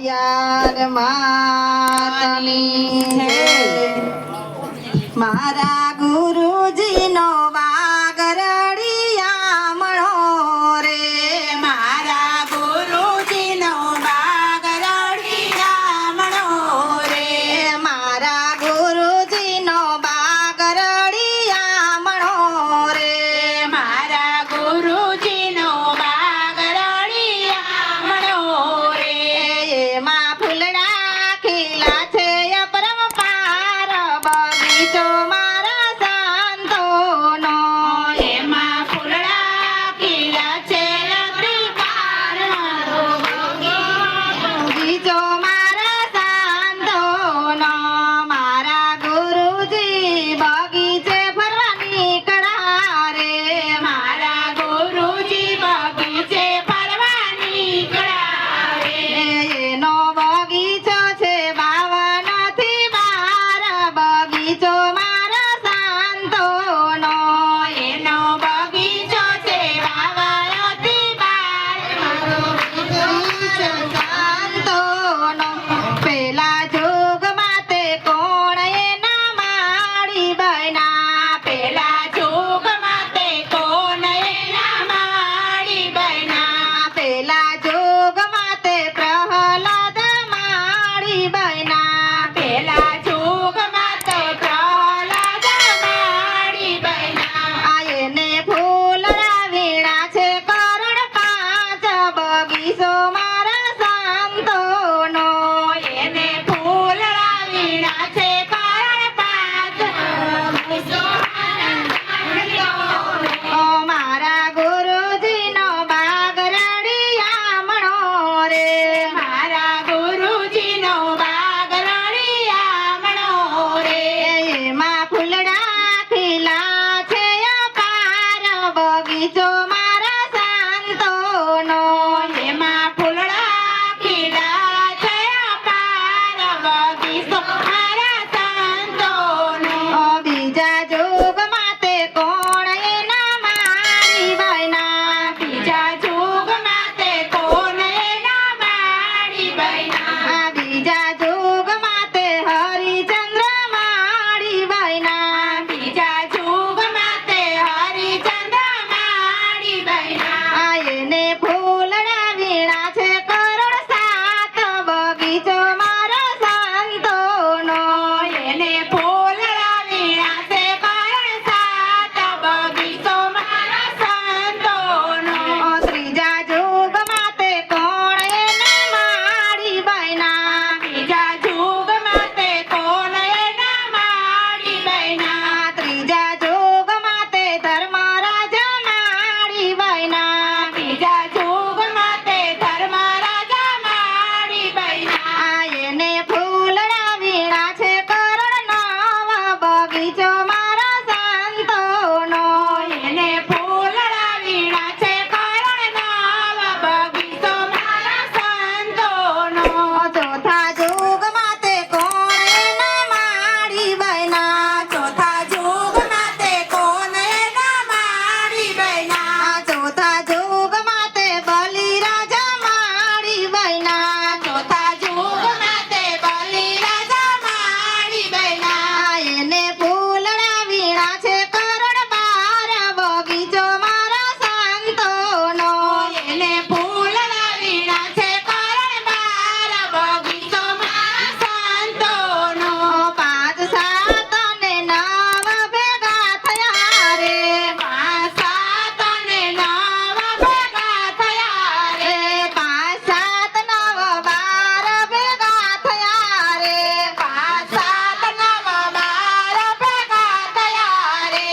યાર માતની મારા ગુરુજીનો વાગરડિયા મણો રે મારા ગુરુજીનો વાગરડિયા મણો રે મારા ગુરુજીનો વાગરડિયા મણો રે મારા ગુરુજીનો વાગરડિયા મણો રે એમાં ફૂલડા ખીલા છે અપરંપાર બગીચો મારા સંતોનો એમાં ફૂલડા ખીલા છે અપરંપાર બગીચો મારા સંતોનો મારા ગુરુજી બગીચે ફરવા નીકળ્યા રે મારા ગુરુજી બગીચે ફરવા નીકળ્યા રે એનો બગીચો છે બાવનથી બાર બગીચો મારા સંતોનો એનો બગીચો છે વાવરથી બાર સંતોનો પેલા જોગમાં તે કોણ એના માડી બન્યા પેલા જોગમાં તે કોણ એના માડી બન્યા પેલા જોગમાં તે પ્રહલાદ માડી બન્યા પેલા જોગમાં તે પ્રહલાદ માડી બન્યા આ એને ફૂલડા વીણા છે કરોડ પાંચ બગીચો મારા સંતોનો એને ફૂલડા વીણા છે કરણ પાંચ ઓ મારા ગુરુજીનો બાગરડિયા મણો રે મારા ગુરુજીનો વાગરડિયા મણો રે એમાં ફૂલડા ખીલા છે અપાર બગીચો મારા સંતોનો એમાં ફૂલડા ખીલા છે અપાર બગીચો મારા સંતોનો બીજા જોગમાં તે કોણ એના માડી બન્યા બીજા જોગમાં તે કોણ એના માડી બન્યા બીજા જોગમાં તે હરિચંદ્ર માડી બન્યા બીજા જોગમાં તે હરિચંદ્ર માડી બન્યા એને ફૂલડા વીણા છે કરોડ સાત બગીચો મારા સંતોનો એને ફૂલડા વીણા છે કરણ સાત બગીચો મારા સંતોનો ત્રીજા જોગમાં તે કોણ એના માડી બન્યા બીજા જોગમાં તે કોણ એના માડી બન્યા ત્રીજા જોગમાં તે ધર્મરાજ માડી બન્યા બીજા જોગમાં તે ધર્મરાજા માડી બન્યા એને ફૂલડા વીણા છે કરોડ નવ બગીચો મારા સંતોનો એને ફૂલડા વીણા છે કરણ નવ બગીચો મારા સંતોનો ચોથા જોગમાં તે કોણ એના માડી બન્યા ચોથા જોગમાં તે કોણ એના માડી બન્યા ચોથા જોગમાં તે બલિરાજા માડી બન્યા ચોથા જોગમાં તે બલિરાજા માડી બન્યા એને ફૂલડા વીણા છે કરોડ બાર બગીચો મારા સંતોનો એને ફૂલડા વીણા છે કરણ બાર બગીચો મારા સંતોનો પાંચ સાત અને નવ ભેગા થયા રે પાંચ સાત અને નવ ભેગા થયા રે પાંચ સાત નવ બાર ભેગા થયા રે પાંચ સાત નવ બાર ભેગા થયા રે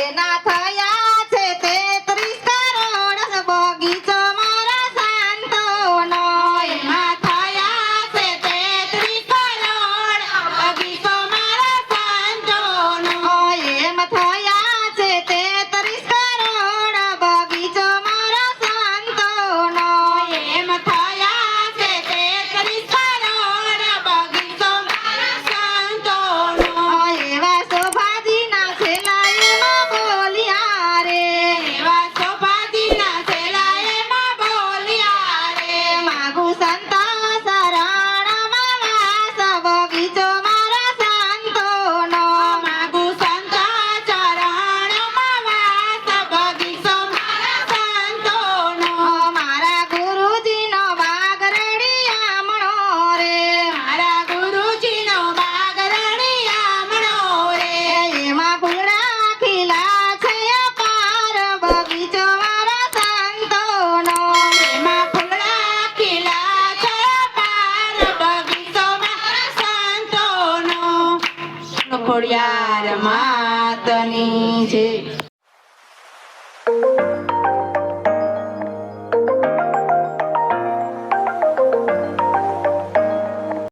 એના થયા છે 33 કરોડ બગીચો મારા સંતોનો એમાં થયા છે 33 કરોડ બગીચો મારા સંતોનો એમ થયા છે 33 કરોડ બગીચો મારા સંતોનો એમ થયા છે 33 કરોડ બગીચો મારા સંતોનો એવા શોભાજીના છેલ્લા એમાં બોલ્યા રે એવા શોભાજીના છેલ્લા એમાં બોલ્યા રે માગું સંત શરણ ખોડિયાર માતની જય.